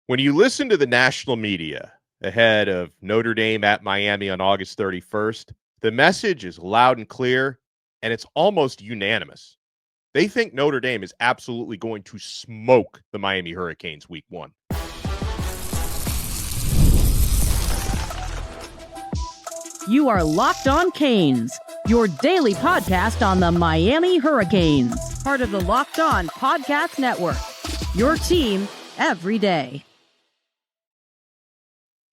When you listen to the national media ahead of Notre Dame at Miami on August 31st, the message is loud and clear, and it's almost unanimous. They think Notre Dame is absolutely going to smoke the Miami Hurricanes week one. You are Locked On Canes, your daily podcast on the Miami Hurricanes, part of the Locked On Podcast Network, your team every day.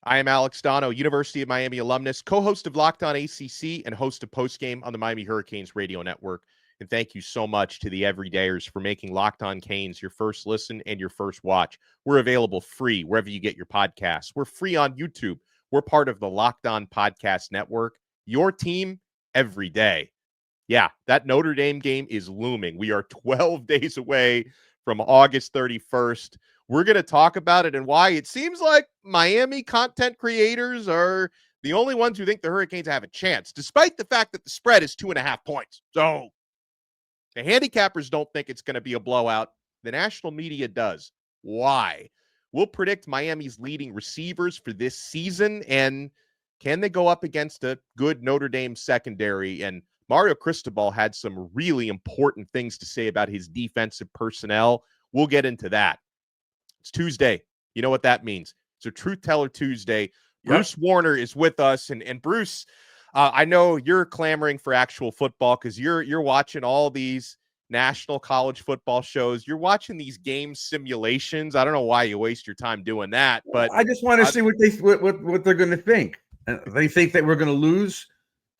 I am Alex Donno, University of Miami alumnus, co-host of Locked On ACC and host of Postgame on the Miami Hurricanes radio network. And thank you so much to the everydayers for making Locked On Canes your first listen and your first watch. We're available free wherever you get your podcasts. We're free on YouTube. We're part of the Locked On Podcast Network, your team every day. Yeah, that Notre Dame game is looming. We are 12 days away from August 31st. We're going to talk about it and why it seems like Miami content creators are the only ones who think the Hurricanes have a chance, despite the fact that the spread is 2.5 points. So the handicappers don't think it's going to be a blowout. The national media does. Why? We'll predict Miami's leading receivers for this season, and can they go up against a good Notre Dame secondary? And Mario Cristobal had some really important things to say about his defensive personnel. We'll get into that. It's Tuesday. You know what that means. It's a Truth Teller Tuesday. Yep. Bruce Warner is with us. And Bruce, I know you're clamoring for actual football because you're watching all these national college football shows. You're watching these game simulations. I don't know why you waste your time doing that, but I just want to see what they're going to think. They think that we're going to lose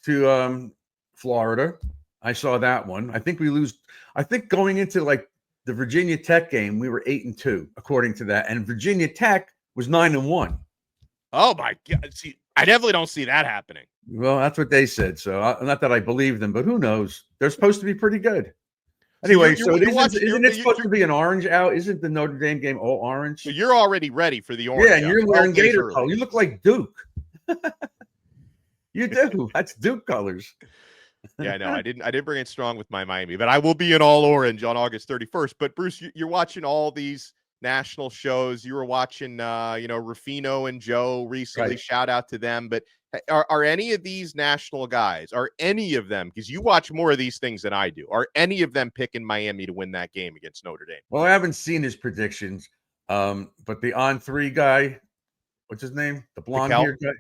to Florida. I saw that one. I think we lose. I think going into like the Virginia Tech game, we were 8-2 according to that, and Virginia Tech was 9-1. Oh my God! See, I definitely don't see that happening. Well, that's what they said. So not that I believe them, but who knows? They're supposed to be pretty good. Anyway, so isn't it supposed to be an orange out? Isn't the Notre Dame game all orange? So you're already ready for the orange. Yeah, and you're wearing Gator color. You look like Duke. You do. That's Duke colors. Yeah, no, I didn't bring it strong with my Miami, but I will be in all orange on August 31st. But Bruce, you're watching all these national shows. You were watching, Ruffino and Joe recently. Right. Shout out to them. But are any of these national guys, are any of them, because you watch more of these things than I do, are any of them picking Miami to win that game against Notre Dame? Well, I haven't seen his predictions, but the on-3 guy, what's his name? The blonde-haired guy?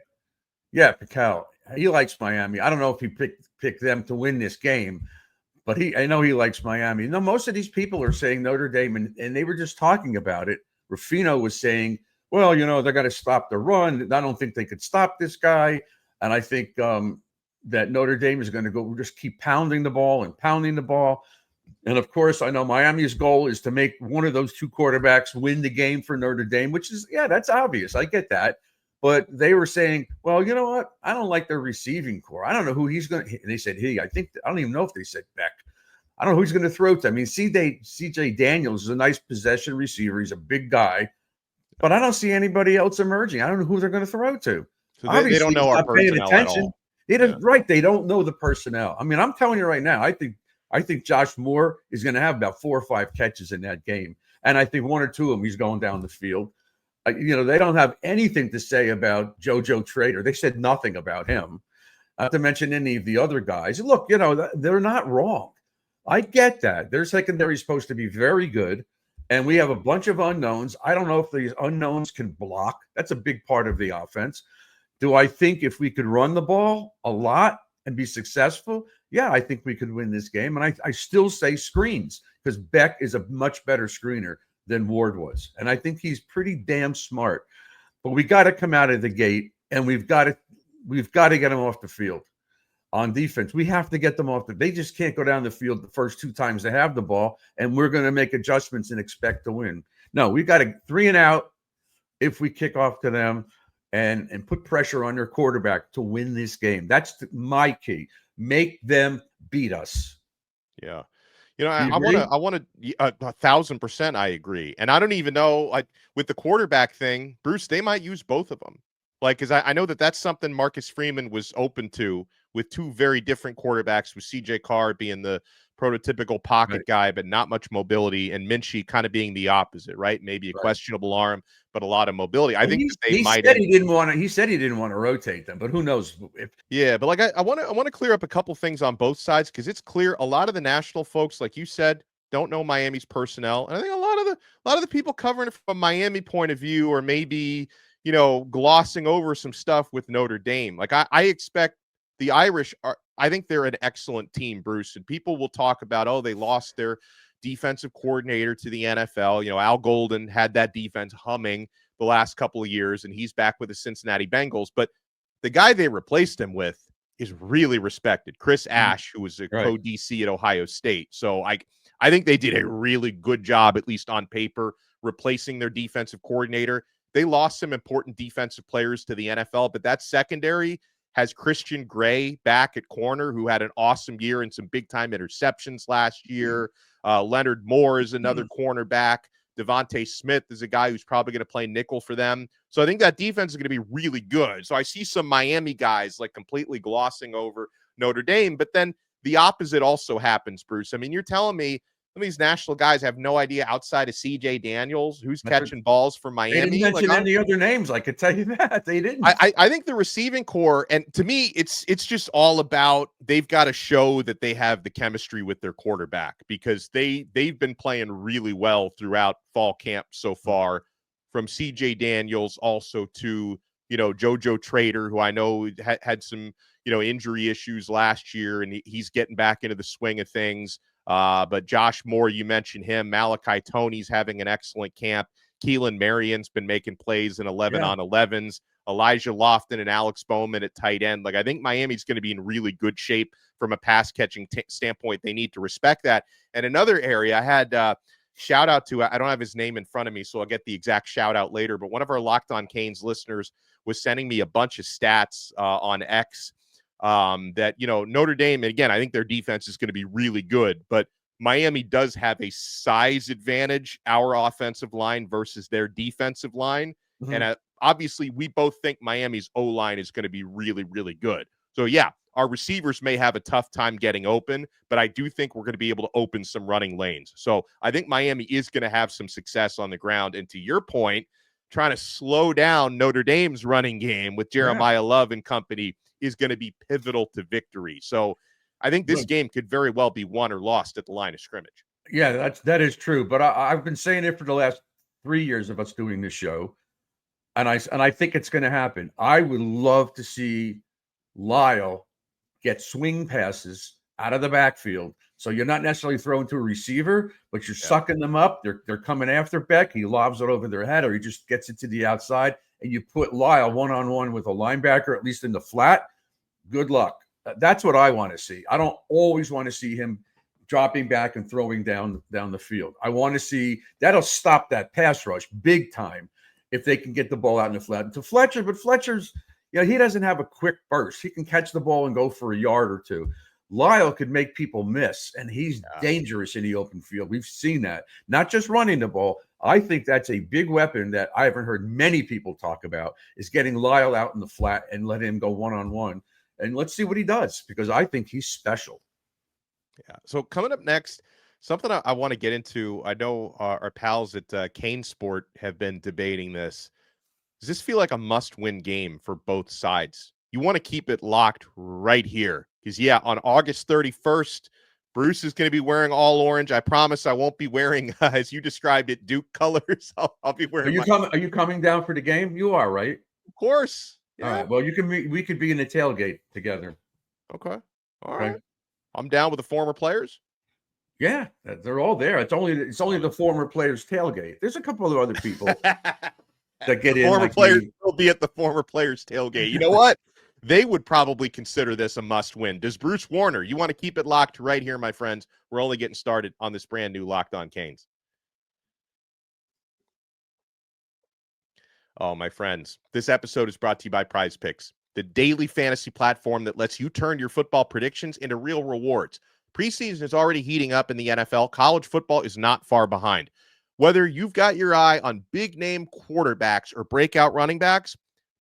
Yeah, Pical. He likes Miami. I don't know if he picked them to win this game, but I know he likes Miami. No, most of these people are saying Notre Dame, and they were just talking about it. Ruffino was saying, well, they're going to stop the run. I don't think they could stop this guy. And I think that Notre Dame is going to go just keep pounding the ball and pounding the ball. And, of course, I know Miami's goal is to make one of those two quarterbacks win the game for Notre Dame, which is, yeah, that's obvious. I get that. But they were saying, well, you know what? I don't like their receiving core. I don't know who he's going to – and they said he. I don't even know if they said Beck. I don't know who he's going to throw to. I mean, C.J. Daniels is a nice possession receiver. He's a big guy. But I don't see anybody else emerging. I don't know who they're going to throw to. So they don't know our personnel at all. Right. They don't know the personnel. I mean, I'm telling you right now, I think Josh Moore is going to have about 4 or 5 catches in that game. And I think 1 or 2 of them he's going down the field. They don't have anything to say about JoJo Trader. They said nothing about him. Not to mention any of the other guys. Look, they're not wrong. I get that. Their secondary is supposed to be very good, and we have a bunch of unknowns. I don't know if these unknowns can block. That's a big part of the offense. Do I think if we could run the ball a lot and be successful? Yeah, I think we could win this game. And I still say screens because Beck is a much better screener than Ward was. And I think he's pretty damn smart. But we got to come out of the gate, and we've got to get him off the field on defense. We have to get them off they just can't go down the field the first 2 times they have the ball, and we're going to make adjustments and expect to win. No, we've got to 3 and out if we kick off to them and put pressure on their quarterback to win this game. That's my key. Make them beat us. Yeah. I want to 1,000%. I agree. And I don't even know, with the quarterback thing, Bruce, they might use both of them. Because I know that's something Marcus Freeman was open to with 2 very different quarterbacks, with CJ Carr being the prototypical pocket Right. guy, but not much mobility, and Minchie kind of being the opposite, right? Maybe a Right. questionable arm, but a lot of mobility. I Well, think that they he might said end. he didn't want to. He said he didn't want to rotate them, but who knows if Yeah, but like I want to clear up a couple things on both sides because it's clear a lot of the national folks, like you said, don't know Miami's personnel, and I think a lot of the people covering it from a Miami point of view, or maybe glossing over some stuff with Notre Dame. Like I expect the Irish are. I think they're an excellent team, Bruce, and people will talk about, oh, they lost their defensive coordinator to the NFL. Al Golden had that defense humming the last couple of years, and he's back with the Cincinnati Bengals, but the guy they replaced him with is really respected. Chris Ash, who was a right. co-DC at Ohio State. So I think they did a really good job, at least on paper, replacing their defensive coordinator. They lost some important defensive players to the NFL, but that secondary has Christian Gray back at corner, who had an awesome year and some big-time interceptions last year. Leonard Moore is another cornerback. Devontae Smith is a guy who's probably going to play nickel for them. So I think that defense is going to be really good. So I see some Miami guys like completely glossing over Notre Dame, but then the opposite also happens, Bruce. I mean, you're telling me some of these national guys have no idea outside of CJ Daniels who's catching balls for Miami. They didn't mention any other names. I could tell you that they didn't. I think the receiving core, and to me, it's just all about they've got to show that they have the chemistry with their quarterback, because they've been playing really well throughout fall camp so far, from CJ Daniels also to JoJo Trader, who I know had some injury issues last year, and he's getting back into the swing of things. But Josh Moore, you mentioned him. Malachi Toney's having an excellent camp. Keelan Marion's been making plays in 11-on-11s. Elijah Lofton and Alex Bowman at tight end. Like, I think Miami's going to be in really good shape from a pass catching standpoint. They need to respect that. And another area I had shout out to, I don't have his name in front of me, so I'll get the exact shout out later, but one of our Locked On Canes listeners was sending me a bunch of stats on X that, Notre Dame, and again, I think their defense is going to be really good, but Miami does have a size advantage, our offensive line versus their defensive line. Mm-hmm. And obviously, we both think Miami's O-line is going to be really, really good. So, yeah, our receivers may have a tough time getting open, but I do think we're going to be able to open some running lanes. So I think Miami is going to have some success on the ground. And to your point, trying to slow down Notre Dame's running game with Jeremiah Love and company is going to be pivotal to victory. So I think this game could very well be won or lost at the line of scrimmage. Yeah, that is true. But I've been saying it for the last 3 years of us doing this show, and I think it's going to happen. I would love to see Lyle get swing passes out of the backfield. So you're not necessarily throwing to a receiver, but you're sucking them up. They're coming after Beck. He lobs it over their head, or he just gets it to the outside, and you put Lyle one-on-one with a linebacker, at least in the flat. Good luck. That's what I want to see. I don't always want to see him dropping back and throwing down the field. I want to see that'll stop that pass rush big time if they can get the ball out in the flat to Fletcher. But Fletcher's, he doesn't have a quick burst. He can catch the ball and go for a yard or two. Lyle could make people miss, and he's dangerous in the open field. We've seen that. Not just running the ball. I think that's a big weapon that I haven't heard many people talk about, is getting Lyle out in the flat and let him go one-on-one. And let's see what he does, because I think he's special. Yeah. So coming up next, something I want to get into. I know our pals at Cane Sport have been debating this. Does this feel like a must-win game for both sides? You want to keep it locked right here, because, on August 31st, Bruce is going to be wearing all orange. I promise I won't be wearing, as you described it, Duke colors. I'll be wearing. Are you coming down for the game? You are, right? Of course. Yeah. All right. Well, we could be in the tailgate together. Okay. All right. I'm down with the former players. Yeah, they're all there. It's only the former players tailgate. There's a couple of other people that get in. Former players will be at the former players tailgate. You know what? They would probably consider this a must-win. Does Bruce Warner? You want to keep it locked right here, my friends. We're only getting started on this brand new Locked On Canes. Oh, my friends, this episode is brought to you by PrizePicks, the daily fantasy platform that lets you turn your football predictions into real rewards. Preseason is already heating up in the NFL. College football is not far behind. Whether you've got your eye on big-name quarterbacks or breakout running backs,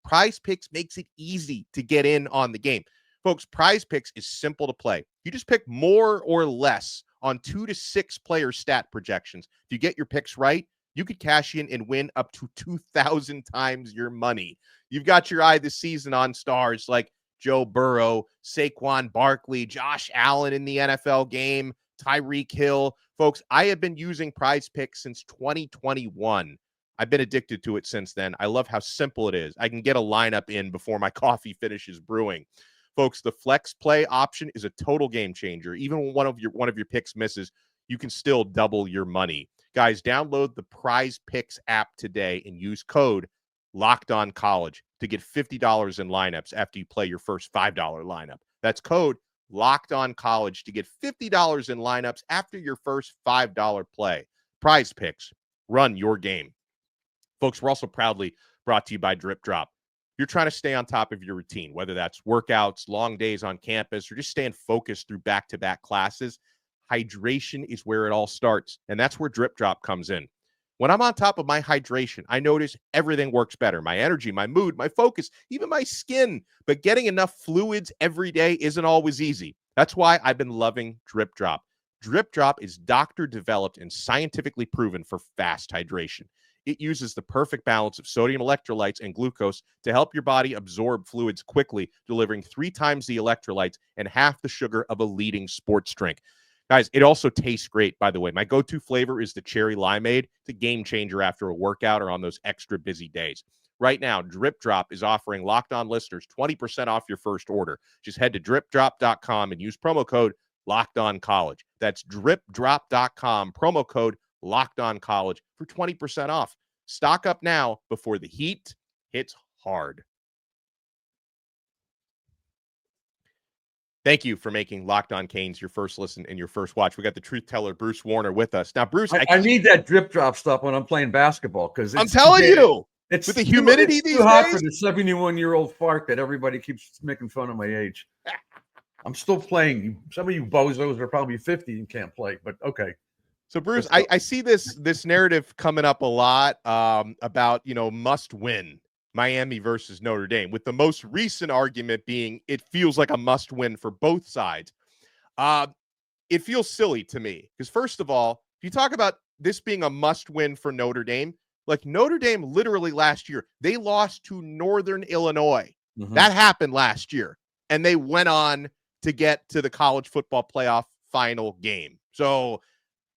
PrizePicks makes it easy to get in on the game. Folks, PrizePicks is simple to play. You just pick more or less on 2 to 6 player stat projections. If you get your picks right, you could cash in and win up to 2,000 times your money. You've got your eye this season on stars like Joe Burrow, Saquon Barkley, Josh Allen in the NFL game, Tyreek Hill. Folks, I have been using PrizePicks since 2021. I've been addicted to it since then. I love how simple it is. I can get a lineup in before my coffee finishes brewing. Folks, the flex play option is a total game changer. Even when one of your picks misses, you can still double your money. Guys, download the PrizePicks app today and use code LOCKEDONCollege to get $50 in lineups after you play your first $5 lineup. That's code LOCKEDONCollege to get $50 in lineups after your first $5 play. PrizePicks, run your game. Folks, we're also proudly brought to you by DripDrop. You're trying to stay on top of your routine, whether that's workouts, long days on campus, or just staying focused through back-to-back classes. Hydration is where it all starts, and that's where DripDrop comes in. When I'm on top of my hydration, I notice everything works better. My energy, my mood, my focus, even my skin. But getting enough fluids every day isn't always easy. That's why I've been loving DripDrop. DripDrop is doctor-developed and scientifically proven for fast hydration. It uses the perfect balance of sodium electrolytes and glucose to help your body absorb fluids quickly, delivering 3 times the electrolytes and half the sugar of a leading sports drink. Guys, it also tastes great, by the way. My go-to flavor is the cherry limeade. It's a game changer after a workout or on those extra busy days. Right now, DripDrop is offering Locked On listeners 20% off your first order. Just head to DripDrop.com and use promo code LOCKEDONCollege. That's DripDrop.com, promo code LOCKEDONCollege for 20% off. Stock up now before the heat hits hard. Thank you for making Locked On Canes your first listen and your first watch. We got the truth teller, Bruce Warner, with us. Now, Bruce, I need that drip drop stuff when I'm playing basketball because I'm telling you, it's with the humidity it's these too hot days. for the 71-year-old fart that everybody keeps making fun of my age. I'm still playing. Some of you bozos are probably 50 and can't play, but okay. So, Bruce, I see this narrative coming up a lot about, must win. Miami versus Notre Dame, with the most recent argument being it feels like a must-win for both sides. It feels silly to me because, first of all, if you talk about this being a must-win for Notre Dame, like Notre Dame literally last year, they lost to Northern Illinois. Mm-hmm. That happened last year, and they went on to get to the college football playoff final game. So,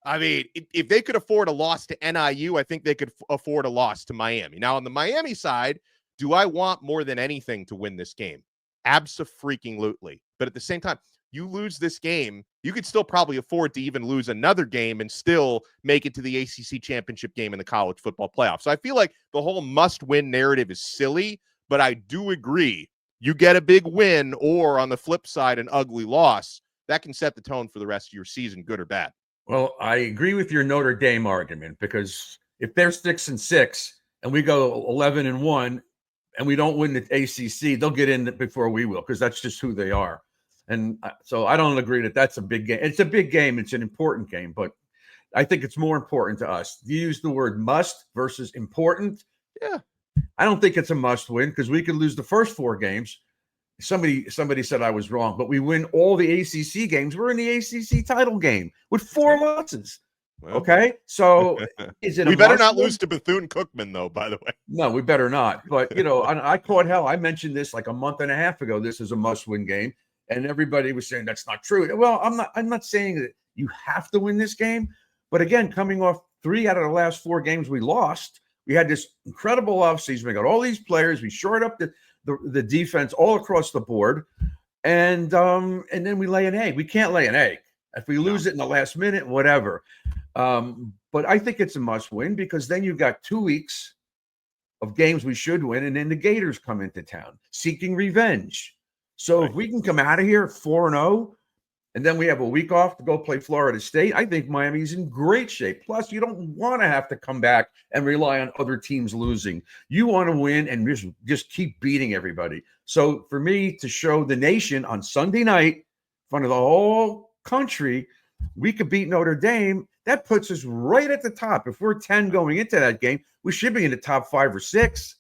I mean, if they could afford a loss to NIU, I think they could afford a loss to Miami. Now, on the Miami side, do I want more than anything to win this game? Abso-freaking-lutely. But at the same time, you lose this game, you could still probably afford to even lose another game and still make it to the ACC championship game in the college football playoff. So I feel like the whole must-win narrative is silly, but I do agree. You get a big win or, on the flip side, an ugly loss, that can set the tone for the rest of your season, good or bad. Well, I agree with your Notre Dame argument because if they're 6-6 and we go 11-1 and we don't win the ACC, they'll get in before we will because that's just who they are. And so I don't agree that that's a big game. It's a big game. It's an important game, but I think it's more important to us. You use the word must versus important. Yeah. I don't think it's a must win because we could lose the first 4 games. Somebody said I was wrong, but we win all the ACC games. We're in the ACC title game with 4 losses. Well, okay, so is it? We better not lose to Bethune-Cookman, though. By the way, no, we better not. But I caught hell. I mentioned this like a month and a half ago. This is a must-win game, and everybody was saying that's not true. Well, I'm not saying that you have to win this game, but again, coming off 3 out of the last 4 games we lost, we had this incredible offseason. We got all these players. We shored up the defense all across the board, and then we lay an egg. We can't lay an egg. If we lose it in the last minute, whatever. But I think it's a must win because then you've got 2 weeks of games we should win, and then the Gators come into town seeking revenge. So if we can come out of here 4-0, and then we have a week off to go play Florida State, I think Miami's in great shape. Plus, you don't want to have to come back and rely on other teams losing. You want to win and just keep beating everybody. So for me to show the nation on Sunday night in front of the whole country, we could beat Notre Dame. That puts us right at the top. If we're 10 going into that game, we should be in the top 5 or 6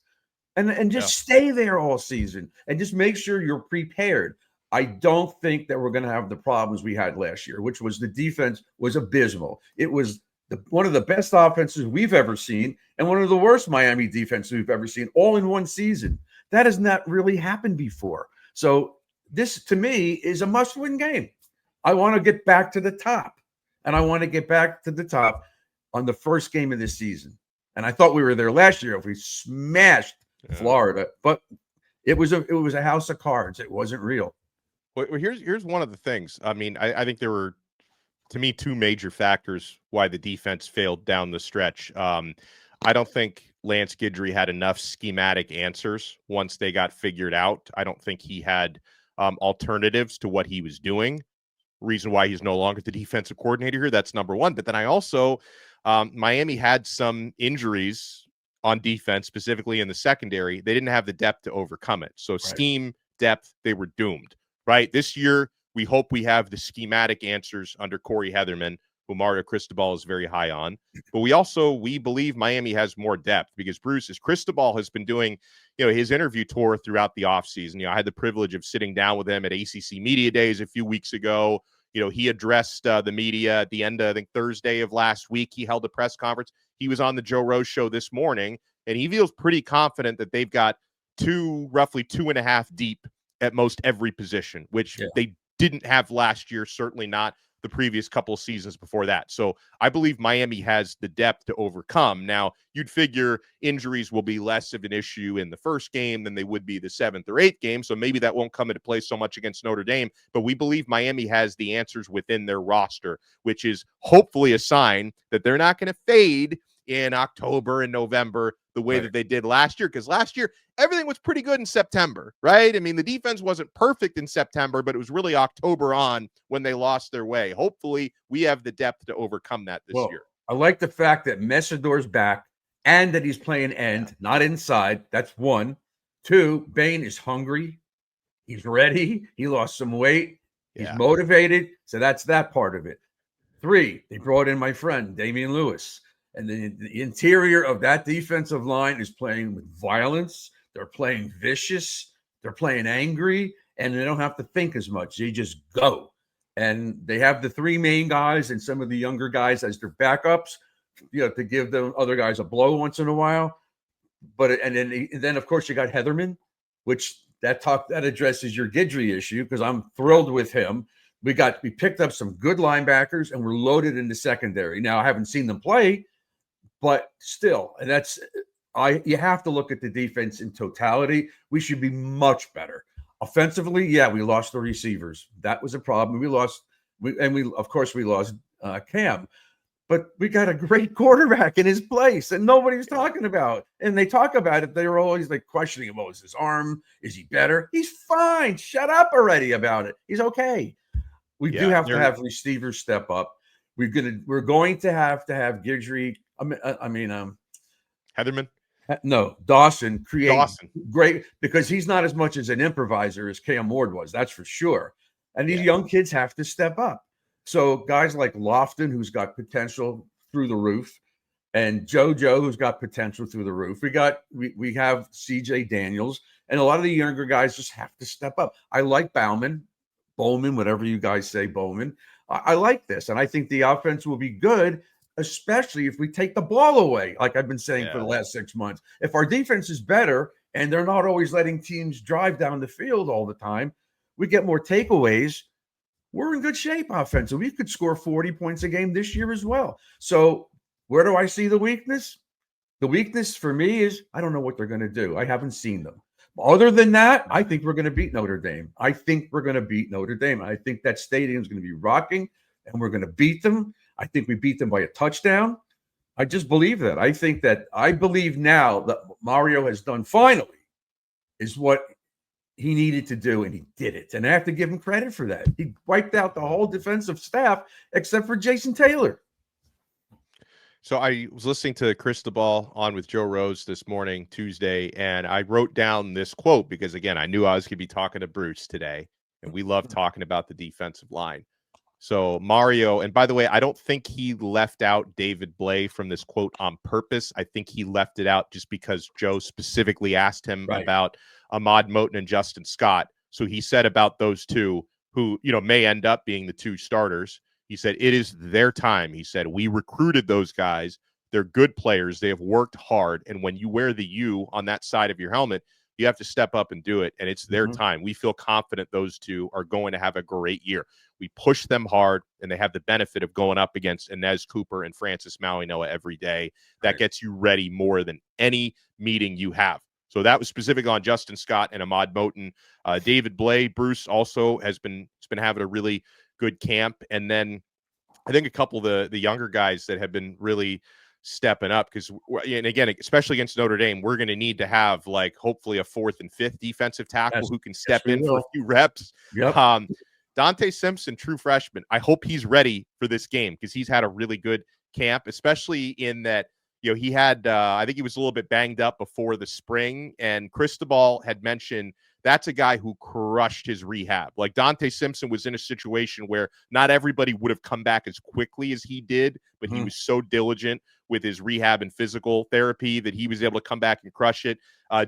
and just stay there all season and just make sure you're prepared. I don't think that we're going to have the problems we had last year, which was the defense was abysmal. It was one of the best offenses we've ever seen and one of the worst Miami defenses we've ever seen all in one season. That has not really happened before. So this, to me, is a must-win game. I want to get back to the top, and I want to get back to the top on the first game of this season. And I thought we were there last year if we smashed Florida, but it was a house of cards. It wasn't real. Well, here's one of the things. I mean, I think there were, to me, two major factors why the defense failed down the stretch. I don't think Lance Guidry had enough schematic answers once they got figured out. I don't think he had alternatives to what he was doing. Reason why he's no longer the defensive coordinator here. That's number one. But then I also, Miami had some injuries on defense, specifically in the secondary. They didn't have the depth to overcome it. So scheme, depth, they were doomed, right? This year, we hope we have the schematic answers under Corey Heatherman, who Mario Cristobal is very high on. But we believe Miami has more depth because Bruce, as Cristobal has been doing, his interview tour throughout the offseason. I had the privilege of sitting down with him at ACC Media Days a few weeks ago. He addressed the media at the end of, I think, Thursday of last week. He held a press conference. He was on the Joe Rose show this morning, and he feels pretty confident that they've got roughly 2.5 deep at most every position, which they didn't have last year, certainly not the previous couple of seasons before that. So I believe Miami has the depth to overcome. Now, you'd figure injuries will be less of an issue in the first game than they would be the 7th or 8th game. So maybe that won't come into play so much against Notre Dame. But we believe Miami has the answers within their roster, which is hopefully a sign that they're not going to fade in October and November the way that they did last year. Because last year, everything was pretty good in September, right? I mean, the defense wasn't perfect in September, but it was really October on when they lost their way. Hopefully, we have the depth to overcome that this year. I like the fact that Messidor's back and that he's playing end, not inside. That's one. Two, Bain is hungry. He's ready. He lost some weight. He's motivated. So that's that part of it. Three, they brought in my friend, Damian Lewis. And the interior of that defensive line is playing with violence. They're playing vicious. They're playing angry. And they don't have to think as much. They just go. And they have the three main guys and some of the younger guys as their backups, to give the other guys a blow once in a while. But and then of course you got Heatherman, which that addresses your Guidry issue because I'm thrilled with him. We picked up some good linebackers and we're loaded in the secondary. Now I haven't seen them play, but still, and you have to look at the defense in totality. We should be much better. Offensively, we lost the receivers. That was a problem. We lost Cam. But we got a great quarterback in his place, and nobody's talking about. And they talk about it. They were always questioning him. Oh, is his arm? Is he better? He's fine. Shut up already about it. He's okay. We do have to have receivers step up. We're going to have Guidry. Heatherman. No, Dawson great because he's not as much as an improviser as Cam Ward was. That's for sure. And these young kids have to step up. So guys like Lofton, who's got potential through the roof, and JoJo, who's got potential through the roof. We have CJ Daniels, and a lot of the younger guys just have to step up. I like Bowman, whatever you guys say, Bowman. I like this, and I think the offense will be good, especially if we take the ball away, like I've been saying for the last 6 months. If our defense is better and they're not always letting teams drive down the field all the time, we get more takeaways. We're in good shape offensively. We could score 40 points a game this year as well. So where do I see the weakness? The weakness for me is I don't know what they're going to do. I haven't seen them. Other than that, I think we're going to beat Notre Dame. I think that stadium is going to be rocking, and we're going to beat them. I think we beat them by a touchdown. I just believe that. I believe now that Mario has done finally is what he needed to do, and he did it. And I have to give him credit for that. He wiped out the whole defensive staff except for Jason Taylor. So I was listening to Cristobal on with Joe Rose this morning, Tuesday, and I wrote down this quote because, again, I knew I was going to be talking to Bruce today, and we love talking about the defensive line. So Mario, and by the way, I don't think he left out David Blay from this quote on purpose. I think he left it out just because Joe specifically asked him about Ahmad, Moten, and Justin Scott. So he said about those two who, may end up being the two starters, he said, it is their time. He said, we recruited those guys. They're good players. They have worked hard. And when you wear the U on that side of your helmet, you have to step up and do it. And it's their time. We feel confident those two are going to have a great year. We push them hard, and they have the benefit of going up against Inez Cooper and Francis Mauigoa every day. That gets you ready more than any meeting you have. So that was specific on Justin Scott and Ahmad Moten. David Blay, Bruce also has been having a really good camp. And then I think a couple of the younger guys that have been really stepping up, because, and again, especially against Notre Dame, we're going to need to have hopefully a 4th and 5th defensive tackle who can step in for a few reps. Yep. Dante Simpson, true freshman. I hope he's ready for this game because he's had a really good camp, especially in that, he had, I think he was a little bit banged up before the spring, and Cristobal had mentioned that's a guy who crushed his rehab. Like Dante Simpson was in a situation where not everybody would have come back as quickly as he did, but he was so diligent with his rehab and physical therapy that he was able to come back and crush it.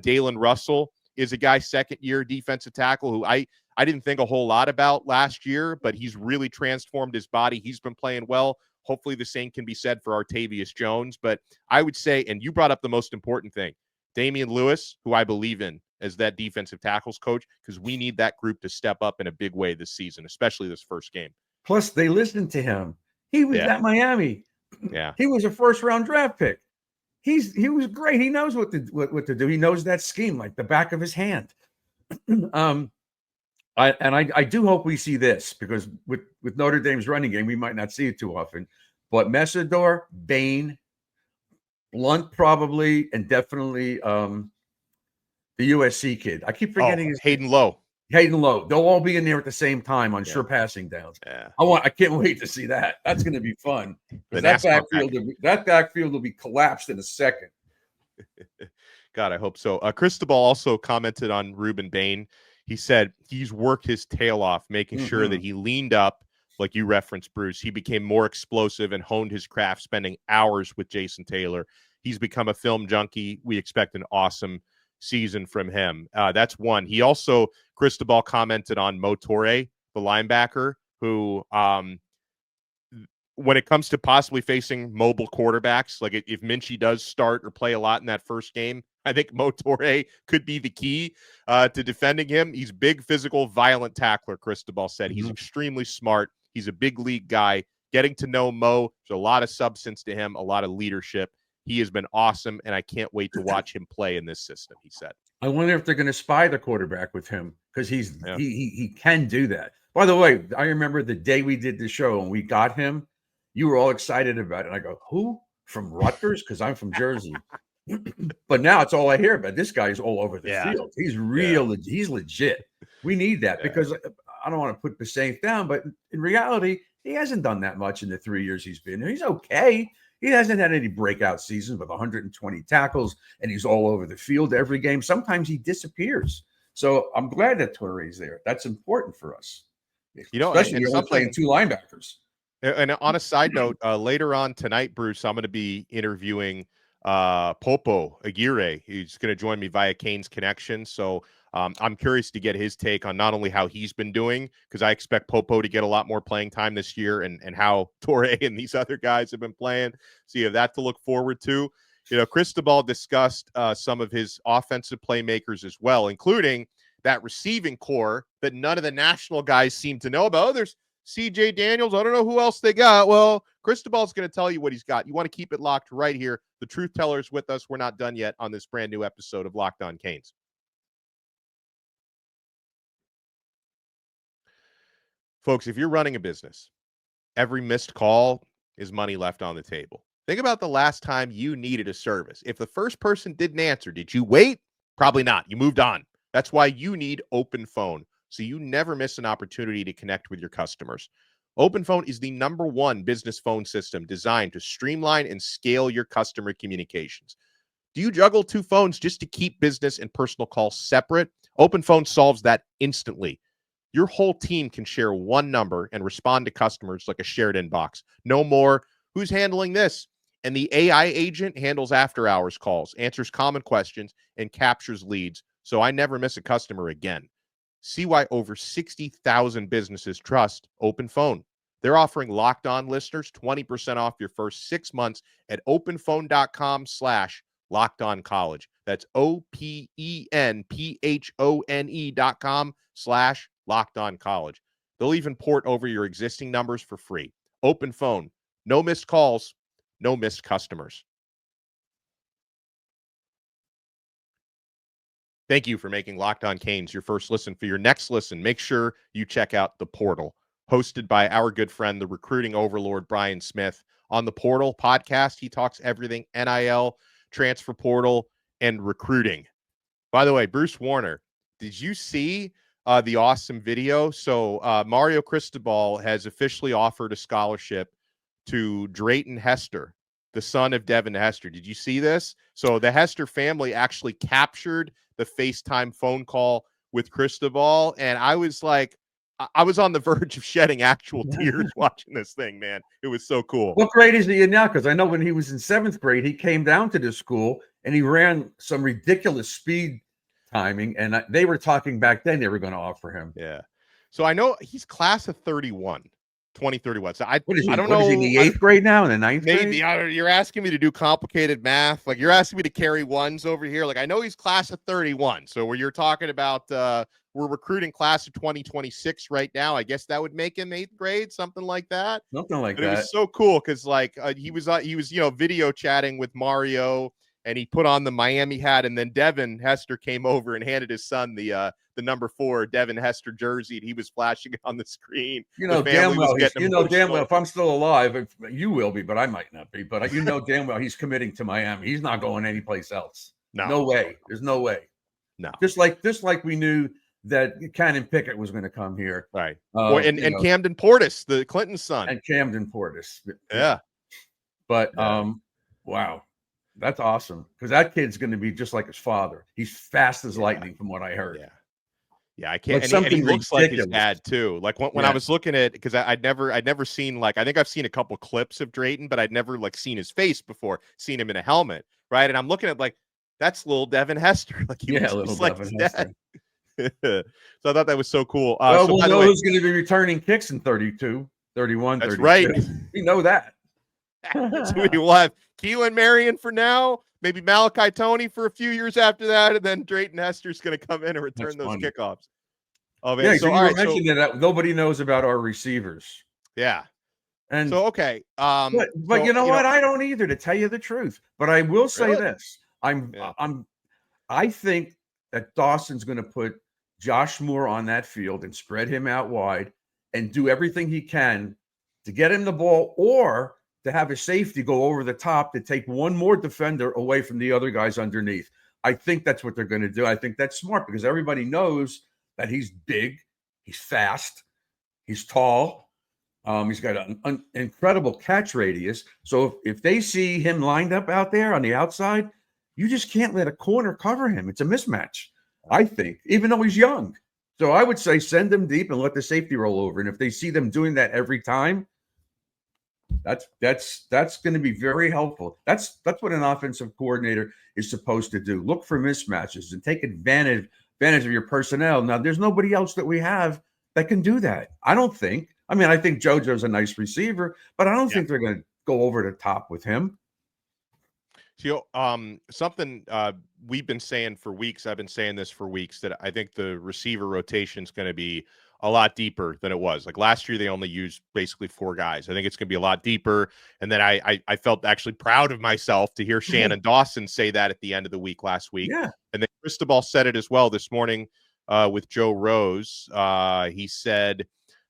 Dalen Russell is a guy, second-year defensive tackle, who I didn't think a whole lot about last year, but he's really transformed his body. He's been playing well. Hopefully the same can be said for Artavius Jones. But I would say, and you brought up the most important thing, Damian Lewis, who I believe in as that defensive tackles coach, because we need that group to step up in a big way this season, especially this first game. Plus, they listened to him. He was at Miami. Yeah. He was a first-round draft pick. He was great. He knows what to do. He knows that scheme like the back of his hand. I do hope we see this, because with Notre Dame's running game, we might not see it too often. But Messidor, Bain, Blunt probably, and definitely the USC kid. I keep forgetting his Hayden Lowe. Hayden Lowe. They'll all be in there at the same time on sure passing downs. Yeah. I can't wait to see that. That's going to be fun. That backfield will be collapsed in a second. God, I hope so. Cristobal also commented on Ruben Bain. He said he's worked his tail off, making sure that he leaned up, like you referenced, Bruce. He became more explosive and honed his craft, spending hours with Jason Taylor. He's become a film junkie. We expect an awesome season from him. That's one. He also, Cristobal commented on Moten, the linebacker, who, when it comes to possibly facing mobile quarterbacks, like if Minchie does start or play a lot in that first game, I think Moten could be the key to defending him. He's big, physical, violent tackler, Cristobal said. He's extremely smart. He's a big league guy. Getting to know Mo, there's a lot of substance to him, a lot of leadership. He has been awesome, and I can't wait to watch him play in this system, he said. I wonder if they're going to spy the quarterback with him, because he can do that. By the way, I remember the day we did the show and we got him, you were all excited about it. And I go, who? From Rutgers? Because I'm from Jersey. But now it's all I hear about. This guy is all over the field. He's real. He's legit. We need that because I don't want to put Basaint down, but in reality, he hasn't done that much in the 3 years he's been there. He's okay. He hasn't had any breakout seasons with 120 tackles, and he's all over the field every game. Sometimes he disappears. So I'm glad that Touré's there. That's important for us. Especially when you're playing two linebackers. And on a side note, later on tonight, Bruce, I'm going to be interviewing Popo Aguirre. He's going to join me via Canes Connection. So I'm curious to get his take on not only how he's been doing, because I expect Popo to get a lot more playing time this year, and how Touré and these other guys have been playing. So you have that to look forward to. Cristobal discussed some of his offensive playmakers as well, including that receiving core that none of the national guys seem to know about. Oh, there's CJ Daniels. I don't know who else they got. Well, Cristobal's going to tell you what he's got. You want to keep it locked right here. The Truth Teller is with us. We're not done yet on this brand new episode of Locked On Canes. Folks, if you're running a business, every missed call is money left on the table. Think about the last time you needed a service. If the first person didn't answer, did you wait? Probably not. You moved on. That's why you need Open Phone, so you never miss an opportunity to connect with your customers. Open Phone is the #1 business phone system designed to streamline and scale your customer communications. Do you juggle two phones just to keep business and personal calls separate? Open Phone solves that instantly. Your whole team can share one number and respond to customers like a shared inbox. No more, who's handling this? And the AI agent handles after-hours calls, answers common questions, and captures leads, so I never miss a customer again. See why over 60,000 businesses trust Open Phone. They're offering Locked On listeners 20% off your first 6 months at openphone.com/LockedOnCollege. That's OPENPHONE.com/LockedOnCollege. They'll even port over your existing numbers for free. Open Phone. No missed calls, no missed customers. Thank you for making Locked On Canes your first listen. For your next listen, make sure you check out The Portal, hosted by our good friend, the recruiting overlord, Brian Smith. On The Portal podcast, he talks everything NIL, transfer portal, and recruiting. By the way, Bruce Warner, did you see the awesome video? So Mario Cristobal has officially offered a scholarship to Drayton Hester, the son of Devin Hester. Did you see this? So the Hester family actually captured the FaceTime phone call with Cristobal, and I was like, I was on the verge of shedding actual tears watching this thing, man. It was so cool. What grade is he in now? Because I know when he was in 7th grade, he came down to this school and he ran some ridiculous speed timing, and they were talking back then they were going to offer him. Yeah. So I know he's class of 2031. So I don't know. Is he in the 8th grade now, in the 9th grade? Maybe you're asking me to do complicated math. Like, you're asking me to carry ones over here. Like, I know he's class of 31. So where you're talking about, we're recruiting class of 2026 right now. I guess that would make him 8th grade, something like that. Something like but that. It was so cool because he was video chatting with Mario, and he put on the Miami hat, and then Devin Hester came over and handed his son the number 4 Devin Hester jersey, and he was flashing it on the screen. You know damn well, if I'm still alive, you will be, but I might not be. But you know damn well he's committing to Miami. He's not going anyplace else. No way. There's no way. No. Just like we knew that Cannon Pickett was going to come here, right? And Camden Portis, the Clinton son, and Camden Portis. Yeah. But wow. That's awesome, because that kid's going to be just like his father. He's fast as lightning, from what I heard. Yeah, I can't. And he looks like his dad too. Like when I was looking at, because I'd never seen, like, I think I've seen a couple clips of Drayton, but I'd never seen his face before, seen him in a helmet, right? And I'm looking at that's little Devin Hester. Like, he looks like his dad. So I thought that was so cool. Well, we'll know who's going to be returning kicks in 32, 31, that's 32. Right. We know that. So we'll have Keelan Marion for now, maybe Malachi Toney for a few years after that, and then Drayton Hester's going to come in and return those kickoffs. Oh man! Yeah, so you mentioned that nobody knows about our receivers. Yeah, and so okay, but you know what? I don't either, to tell you the truth. But I will say this: I think that Dawson's going to put Josh Moore on that field and spread him out wide and do everything he can to get him the ball, or to have a safety go over the top to take one more defender away from the other guys underneath. I think that's what they're going to do. I think that's smart, because everybody knows that he's big, he's fast, he's tall, he's got an incredible catch radius. So if they see him lined up out there on the outside, you just can't let a corner cover him. It's a mismatch, I think, even though he's young. So I would say send him deep and let the safety roll over. And if they see them doing that every time, that's going to be very helpful. That's what an offensive coordinator is supposed to do. Look for mismatches and take advantage of your personnel. Now, there's nobody else that we have that can do that. I don't think. I mean, I think JoJo's a nice receiver, but I don't think they're going to go over the top with him. So, something we've been saying for weeks, I've been saying this for weeks, that I think the receiver rotation is going to be a lot deeper than it was. Like last year, they only used basically 4 guys. I think it's going to be a lot deeper. And then I felt actually proud of myself to hear Shannon Dawson say that at the end of the week last week. Yeah. And then Cristobal said it as well this morning with Joe Rose. He said,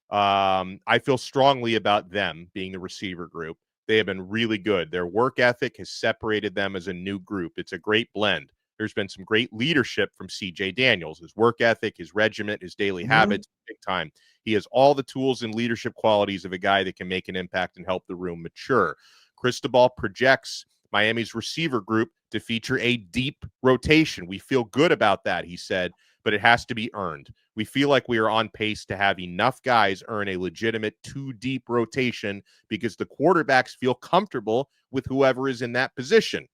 I feel strongly about them being the receiver group. They have been really good. Their work ethic has separated them as a new group. It's a great blend. There's been some great leadership from CJ Daniels, his work ethic, his regiment, his daily habits, big time. He has all the tools and leadership qualities of a guy that can make an impact and help the room mature. Cristobal projects Miami's receiver group to feature a deep rotation. We feel good about that, he said, but it has to be earned. We feel like we are on pace to have enough guys earn a legitimate 2-deep rotation because the quarterbacks feel comfortable with whoever is in that position.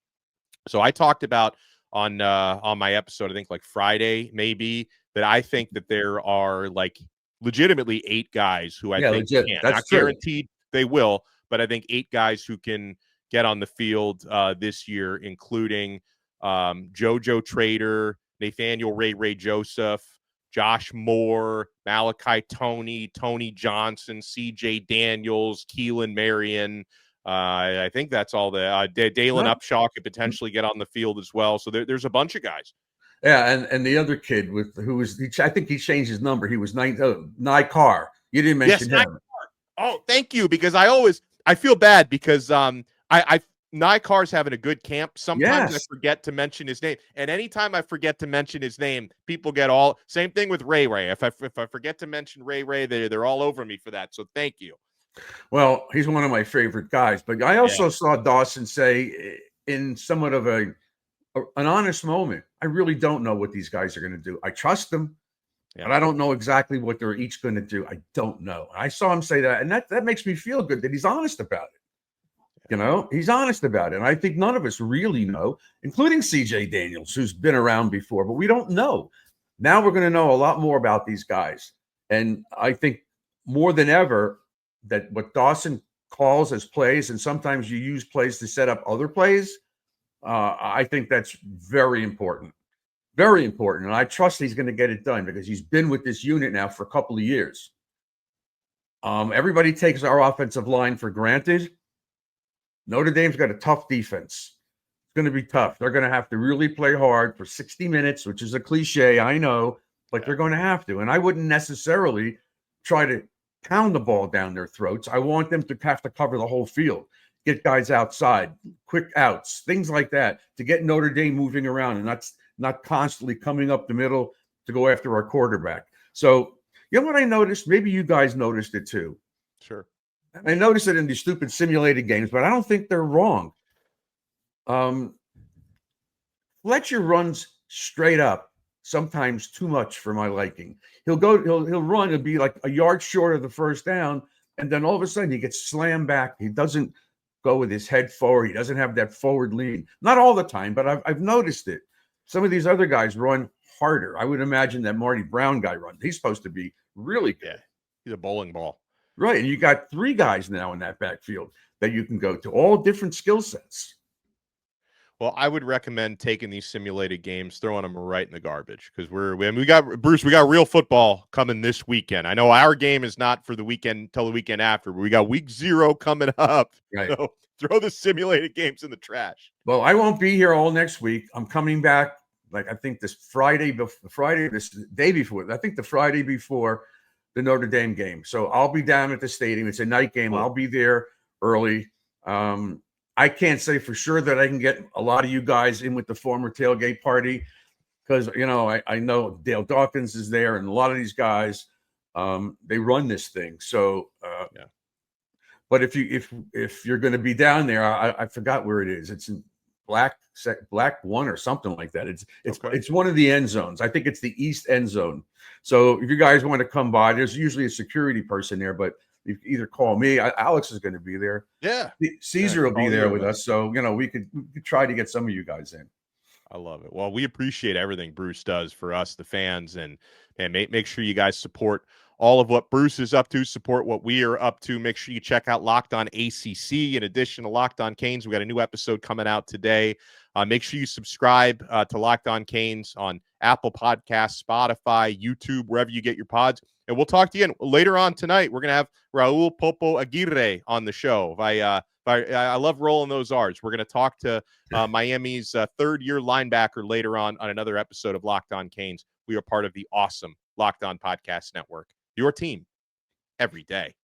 So I talked about on my episode, I think like Friday, maybe, that I think that there are like legitimately 8 guys who I think legit. can. That's Not true. guaranteed they will, but I think 8 guys who can get on the field this year, including JoJo Trader, Nathaniel Ray Joseph, Josh Moore, Malachi Tony Johnson, CJ Daniels, Keelan Marion. I think that's all the Dalen Upshaw could potentially get on the field as well. So there's a bunch of guys. Yeah, and the other kid I think he changed his number. He was Nikar. You didn't mention him. Oh, thank you, because I feel bad because Nikar's having a good camp. Sometimes I forget to mention his name, and anytime I forget to mention his name, people get all. Same thing with Ray. If I forget to mention Ray, they're all over me for that. So thank you. Well, he's one of my favorite guys, but I also saw Dawson say in somewhat of an honest moment, I really don't know what these guys are going to do. I trust them, but I don't know exactly what they're each going to do. I don't know. I saw him say that, and that makes me feel good that he's honest about it. You know, he's honest about it. And I think none of us really know, including CJ Daniels, who's been around before, but we don't know. Now we're going to know a lot more about these guys. And I think more than ever that what Dawson calls as plays, and sometimes you use plays to set up other plays, I think that's very important. Very important. And I trust he's going to get it done because he's been with this unit now for a couple of years. Everybody takes our offensive line for granted. Notre Dame's got a tough defense. It's going to be tough. They're going to have to really play hard for 60 minutes, which is a cliche, I know, but they're going to have to. And I wouldn't necessarily try to pound the ball down their throats. I want them to have to cover the whole field, get guys outside, quick outs, things like that, to get Notre Dame moving around and not constantly coming up the middle to go after our quarterback. So, you know what I noticed? Maybe you guys noticed it too. Sure. I noticed it in these stupid simulated games, but I don't think they're wrong. Fletcher runs straight up, sometimes too much for my liking. He'll run, it'll be like a yard short of the first down, and then all of a sudden he gets slammed back. He doesn't go with his head forward. He doesn't have that forward lean. Not all the time, but I've noticed it. Some of these other guys run harder. I would imagine that Marty Brown guy runs. He's supposed to be really good. Yeah, he's a bowling ball. Right, and you got 3 guys now in that backfield that you can go to, all different skill sets. Well, I would recommend taking these simulated games, throwing them right in the garbage, because we got real football coming this weekend. I know our game is not for the weekend until the weekend after, but we got week 0 coming up. Right. So throw the simulated games in the trash. Well, I won't be here all next week. I'm coming back, I think this day before. I think the Friday before the Notre Dame game. So I'll be down at the stadium. It's a night game. I'll be there early. I can't say for sure that I can get a lot of you guys in with the former tailgate party because, I know Dale Dawkins is there and a lot of these guys, they run this thing. So, but if you're going to be down there, I forgot where it is. It's in Black 1 or something like that. It's one of the end zones. I think it's the east end zone. So if you guys want to come by, there's usually a security person there, but you can either call me. Alex is going to be there. Yeah. Caesar will be there with us. So, we could try to get some of you guys in. I love it. Well, we appreciate everything Bruce does for us, the fans, and make sure you guys support all of what Bruce is up to, support what we are up to. Make sure you check out Locked On ACC. In addition to Locked On Canes, we got a new episode coming out today. Make sure you subscribe to Locked On Canes on Apple Podcasts, Spotify, YouTube, wherever you get your pods. And we'll talk to you later on tonight. We're going to have Raul Popo Aguirre on the show. I love rolling those R's. We're going to talk to Miami's third-year linebacker later on another episode of Locked On Canes. We are part of the awesome Locked On Podcast Network. Your team every day.